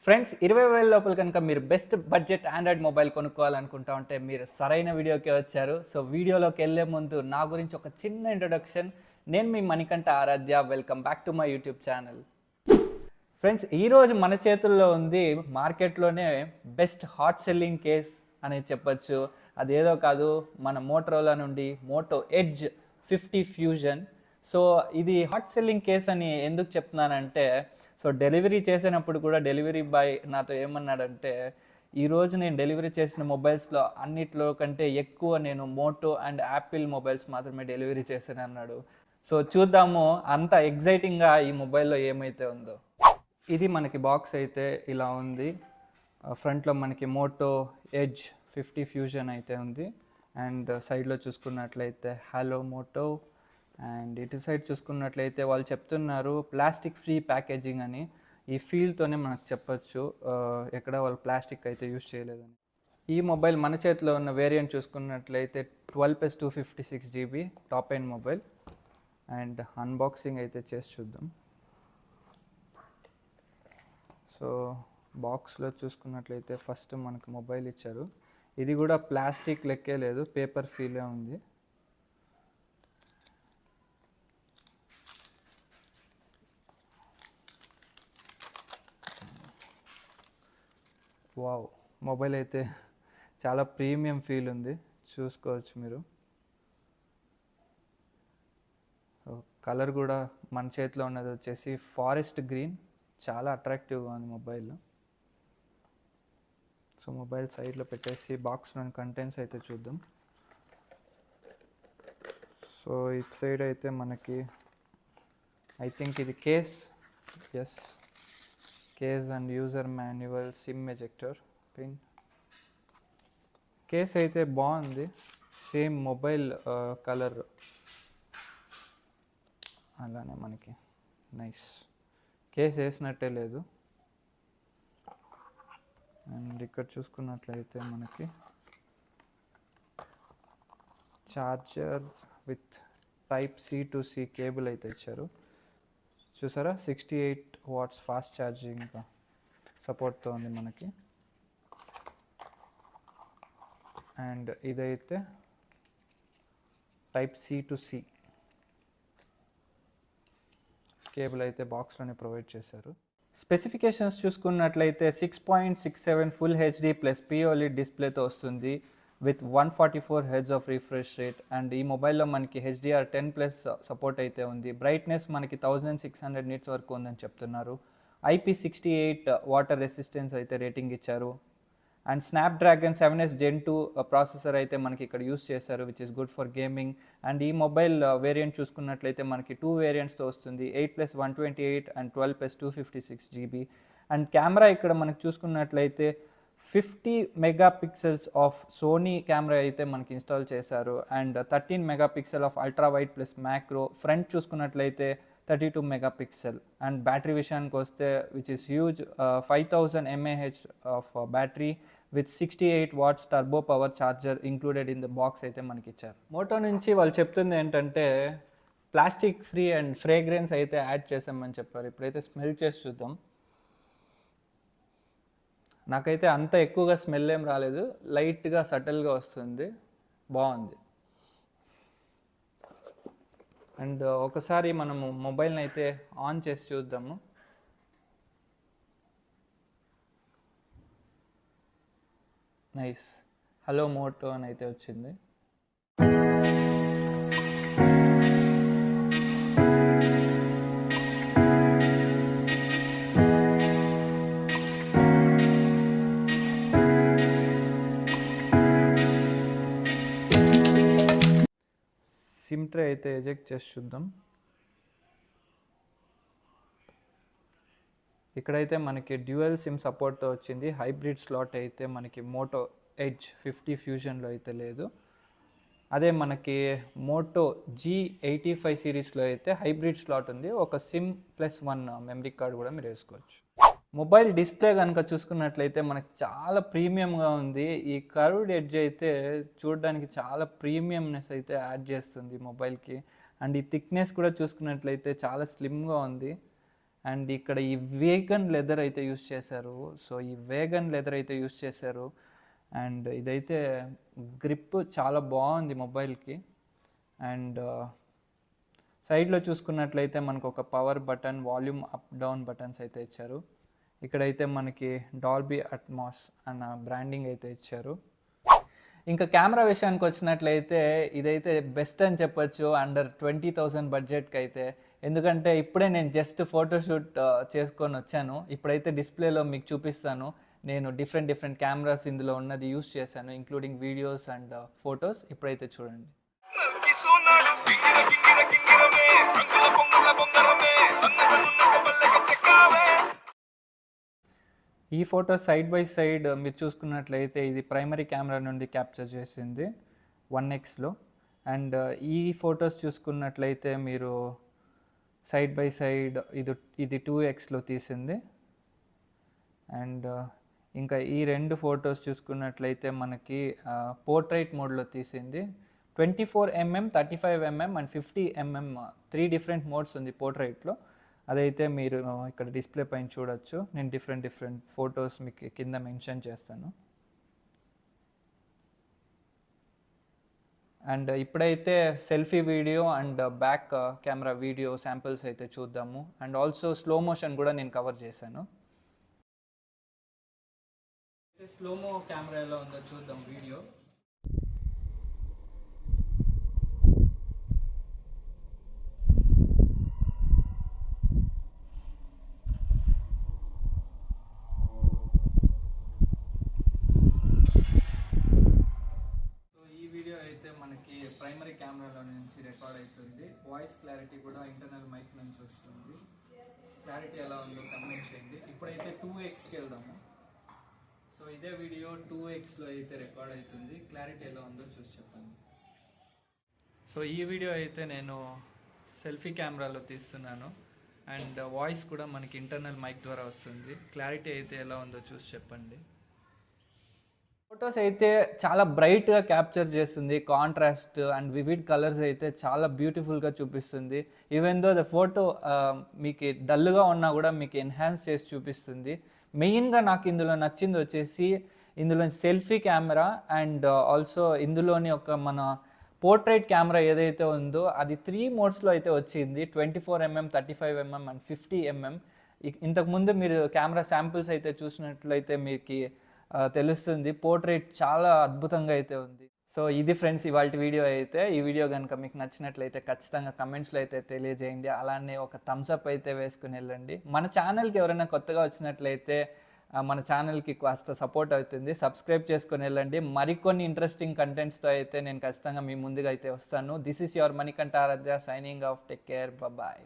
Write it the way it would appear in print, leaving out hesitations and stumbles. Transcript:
Friends 20,000 లోపల కనుక మీరు బెస్ట్ బడ్జెట్ ఆండ్రాయిడ్ మొబైల్ కొనుక్కోవాలనుకుంటా ఉంటే మీరు సరైన వీడియోకే వచ్చారు. సో వీడియోలోకి వెళ్ళే ముందు నా గురించి ఒక చిన్న ఇంట్రొడక్షన్. నేను మీ Manikanta Aradhya. Welcome back to my YouTube channel. Friends ఈరోజు మన చేతుల్లో ఉంది మార్కెట్లోనే బెస్ట్ హాట్ సెల్లింగ్ కేస్ అనేది చెప్పచ్చు. అదేదో కాదు, మన మోటరోలా నుండి మోటో ఎడ్జ్ 50 ఫ్యూజన్. సో ఇది హాట్ సెల్లింగ్ కేస్ అని ఎందుకు చెప్తున్నానంటే, సో డెలివరీ చేసినప్పుడు కూడా డెలివరీ బాయ్ నాతో ఏమన్నాడంటే, ఈరోజు నేను డెలివరీ చేసిన మొబైల్స్లో అన్నిట్లో కంటే ఎక్కువ నేను మోటో అండ్ యాపిల్ మొబైల్స్ మాత్రమే డెలివరీ చేశాను అన్నాడు. సో చూద్దాము అంత ఎగ్జైటింగ్గా ఈ మొబైల్లో ఏమైతే ఉందో. ఇది మనకి బాక్స్ అయితే ఇలా ఉంది. ఫ్రంట్లో మనకి మోటో ఎడ్జ్ 50 ఫ్యూజన్ అయితే ఉంది. అండ్ సైడ్లో చూసుకున్నట్లయితే హలో మోటో. అండ్ ఇటు సైడ్ చూసుకున్నట్లయితే వాళ్ళు చెప్తున్నారు ప్లాస్టిక్ ఫ్రీ ప్యాకేజింగ్ అని. ఈ ఫీల్తోనే మనకు చెప్పచ్చు ఎక్కడ వాళ్ళు ప్లాస్టిక్ అయితే యూజ్ చేయలేదని. ఈ మొబైల్ మన చేతిలో ఉన్న వేరియంట్ చూసుకున్నట్లయితే 12+256 GB top end mobile. And unboxing అయితే చేసి చూద్దాం. సో బాక్స్లో చూసుకున్నట్లయితే ఫస్ట్ మనకు మొబైల్ ఇచ్చారు. ఇది కూడా ప్లాస్టిక్ లెక్కే లేదు, పేపర్ ఫీలే ఉంది. వావ్, మొబైల్ అయితే చాలా ప్రీమియం ఫీల్ ఉంది, చూసుకోవచ్చు మీరు. కలర్ కూడా మన చేతిలో ఉన్నది వచ్చేసి ఫారెస్ట్ గ్రీన్, చాలా అట్రాక్టివ్గా ఉంది మొబైల్. సో మొబైల్ సైడ్లో పెట్టేసి బాక్స్లోని కంటెంట్స్ అయితే చూద్దాం. సో ఇటు సైడ్ అయితే మనకి ఐ థింక్ ఇది case, yes case and user manual, SIM ejector pin. Case అయితే బాగుంది, సేమ్ మొబైల్ కలర్ అలానే మనకి నైస్. కేస్ వేసినట్టే లేదు. అండ్ ఇక్కడ చూసుకున్నట్లయితే మనకి charger with Type-C to C cable అయితే ఇచ్చారు. చూసారా, 68 watts ఫాస్ట్ ఛార్జింగ్ సపోర్ట్తో ఉంది మనకి. అండ్ ఇదైతే Type-C to C కేబుల్ అయితే బాక్స్లోనే ప్రొవైడ్ చేశారు. స్పెసిఫికేషన్స్ చూసుకున్నట్లయితే 6.67 ఫుల్ హెచ్డి ప్లస్ POLED డిస్ప్లేతో వస్తుంది with 144 Hz of refresh rate. And ఈ మొబైల్లో మనకి HDR10+ సపోర్ట్ అయితే ఉంది. బ్రైట్నెస్ మనకి 1600 nits వరకు ఉందని చెప్తున్నారు. IP68 వాటర్ రెసిస్టెన్స్ అయితే రేటింగ్ ఇచ్చారు. And Snapdragon 7S Gen 2 processor అయితే మనకి ఇక్కడ యూస్ చేశారు, which is good for gaming. And ఈ మొబైల్ వేరియంట్ చూసుకున్నట్లయితే మనకి 2 వేరియంట్స్తో వస్తుంది, 8+128 అండ్ 12+256 GB. అండ్ కెమెరా ఇక్కడ మనకి చూసుకున్నట్లయితే 50 మెగాపిక్సెల్స్ ఆఫ్ సోనీ కెమెరా అయితే మనకి ఇన్స్టాల్ చేశారు. And 13 megapixel of ultra wide plus macro. Front చూసుకున్నట్లయితే 32 మెగాపిక్సెల్. అండ్ బ్యాటరీ విషయానికి వస్తే which is huge, 5000 mAh of battery with 68 watts turbo power charger included in the box అయితే మనకి ఇచ్చారు. Moto నుంచి వాళ్ళు చెప్తుంది ఏంటంటే ప్లాస్టిక్ ఫ్రీ అండ్ ఫ్రేగ్రెన్స్ అయితే యాడ్ చేసామని చెప్పారు. ఇప్పుడైతే స్మెల్ చేసి చూద్దాం. నాకైతే అంత ఎక్కువగా స్మెల్ ఏం రాలేదు, లైట్గా సటిల్గా వస్తుంది, బాగుంది. అండ్ ఒకసారి మనము మొబైల్ని అయితే ఆన్ చేసి చూద్దాము. నైస్, హలో మోటో అని అయితే వచ్చింది. సిమ్ ట్రే అయితే ఎజెక్ట్ చేసి చూద్దాం. ఇక్కడైతే మనకి డ్యూయల్ సిమ్ సపోర్ట్తో వచ్చింది. హైబ్రిడ్ స్లాట్ అయితే మనకి మోటో ఎడ్జ్ 50 ఫ్యూజన్లో అయితే లేదు. అదే మనకి మోటో G85 సిరీస్లో అయితే హైబ్రిడ్ స్లాట్ ఉంది, ఒక సిమ్ +1 మెమరీ కార్డ్ కూడా మీరు వేసుకోవచ్చు. మొబైల్ డిస్ప్లే కనుక చూసుకున్నట్లయితే మనకు చాలా ప్రీమియంగా ఉంది. ఈ కర్వ్డ్ ఎడ్జ్ అయితే చూడడానికి చాలా ప్రీమియంనెస్ అయితే యాడ్ చేస్తుంది మొబైల్కి. అండ్ ఈ థిక్నెస్ కూడా చూసుకున్నట్లయితే చాలా స్లిమ్గా ఉంది. అండ్ ఇక్కడ ఈ వేగన్ లెదర్ అయితే యూస్ చేశారు. సో ఈ వేగన్ లెదర్ అయితే యూస్ చేశారు. అండ్ ఇదైతే గ్రిప్ చాలా బాగుంది మొబైల్కి. అండ్ సైడ్లో చూసుకున్నట్లయితే మనకు ఒక power button, volume up down buttons అయితే ఇచ్చారు. ఇక్కడైతే మనకి డాల్బీ అట్మాస్ అన్న బ్రాండింగ్ అయితే ఇచ్చారు. ఇంకా కెమెరా విషయానికి వచ్చినట్లయితే ఇదైతే బెస్ట్ అని చెప్పొచ్చు అండర్ 20,000 బడ్జెట్కి అయితే. ఎందుకంటే ఇప్పుడే నేను జస్ట్ ఫోటోషూట్ చేసుకొని వచ్చాను. ఇప్పుడైతే డిస్ప్లేలో మీకు చూపిస్తాను. నేను డిఫరెంట్ కెమెరాస్ ఇందులో ఉన్నది యూస్ చేశాను, ఇంక్లూడింగ్ వీడియోస్ అండ్ ఫొటోస్. ఇప్పుడైతే చూడండి. ఈ ఫోటో సైడ్ బై సైడ్ మీరు చూసుకున్నట్లయితే ఇది ప్రైమరీ కెమెరా నుండి క్యాప్చర్ చేసింది 1xలో. అండ్ ఈ ఫొటోస్ చూసుకున్నట్లయితే మీరు సైడ్ బై సైడ్ ఇది 2xలో తీసింది. అండ్ ఇంకా ఈ రెండు ఫొటోస్ చూసుకున్నట్లయితే మనకి పోర్ట్రైట్ మోడ్లో తీసింది. 24mm, 35mm and 50mm 3 different modes ఉంది పోర్ట్రైట్లో. అదైతే మీరు ఇక్కడ డిస్ప్లే పైన చూడొచ్చు. నేను డిఫరెంట్ ఫొటోస్ మీకు కింద మెన్షన్ చేస్తాను. అండ్ ఇప్పుడైతే selfie video and back camera video samples అయితే చూద్దాము. అండ్ ఆల్సో స్లో మోషన్ కూడా నేను కవర్ చేశాను. స్లోమో కెమెరా ఎలా ఉందో చూద్దాం వీడియో. మనకి ప్రైమరీ కెమెరాలో నుంచి రికార్డ్ అవుతుంది. వాయిస్ క్లారిటీ కూడా ఇంటర్నల్ మైక్ నుంచి వస్తుంది. క్లారిటీ ఎలా ఉందో కమెంట్ చేయండి. ఇప్పుడైతే 2xకి వెళ్దాము. సో ఇదే వీడియో 2xలో అయితే రికార్డ్ అవుతుంది. క్లారిటీ ఎలా ఉందో చూసి చెప్పండి. సో ఈ వీడియో అయితే నేను సెల్ఫీ కెమెరాలో తీస్తున్నాను. అండ్ వాయిస్ కూడా మనకి ఇంటర్నల్ మైక్ ద్వారా వస్తుంది. క్లారిటీ అయితే ఎలా ఉందో చూసి చెప్పండి. ఫొటోస్ అయితే చాలా బ్రైట్గా క్యాప్చర్ చేస్తుంది. కాంట్రాస్ట్ అండ్ వివిడ్ కలర్స్ అయితే చాలా బ్యూటిఫుల్గా చూపిస్తుంది. ఈవెన్ దో ద ఫోటో మీకు డల్గా ఉన్నా కూడా మీకు ఎన్హాన్స్ చేసి చూపిస్తుంది. మెయిన్గా నాకు ఇందులో నచ్చింది వచ్చేసి ఇందులో సెల్ఫీ కెమెరా అండ్ ఆల్సో ఇందులోని ఒక మన పోర్ట్రైట్ కెమెరా ఏదైతే ఉందో అది 3 మోడ్స్లో అయితే వచ్చింది. 24mm, 35mm and 50mm. ఇంతకుముందు మీరు కెమెరా శాంపిల్స్ అయితే చూసినట్లయితే మీకు తెలుస్తుంది పోర్ట్రేట్ చాలా అద్భుతంగా అయితే ఉంది. సో ఇది ఫ్రెండ్స్ ఇవాళ వీడియో అయితే. ఈ వీడియో కనుక మీకు నచ్చినట్లయితే ఖచ్చితంగా కమెంట్స్లో అయితే తెలియజేయండి. అలానే ఒక థమ్స్అప్ అయితే వేసుకుని వెళ్ళండి. మన ఛానల్కి ఎవరైనా కొత్తగా వచ్చినట్లయితే మన ఛానల్కి కాస్త సపోర్ట్ అవుతుంది. సబ్స్క్రైబ్ చేసుకుని వెళ్ళండి. మరికొన్ని ఇంట్రెస్టింగ్ కంటెంట్స్తో అయితే నేను ఖచ్చితంగా మీ ముందుగా అయితే వస్తాను. This is your Manikanta Aradhya signing off. Take care, bye.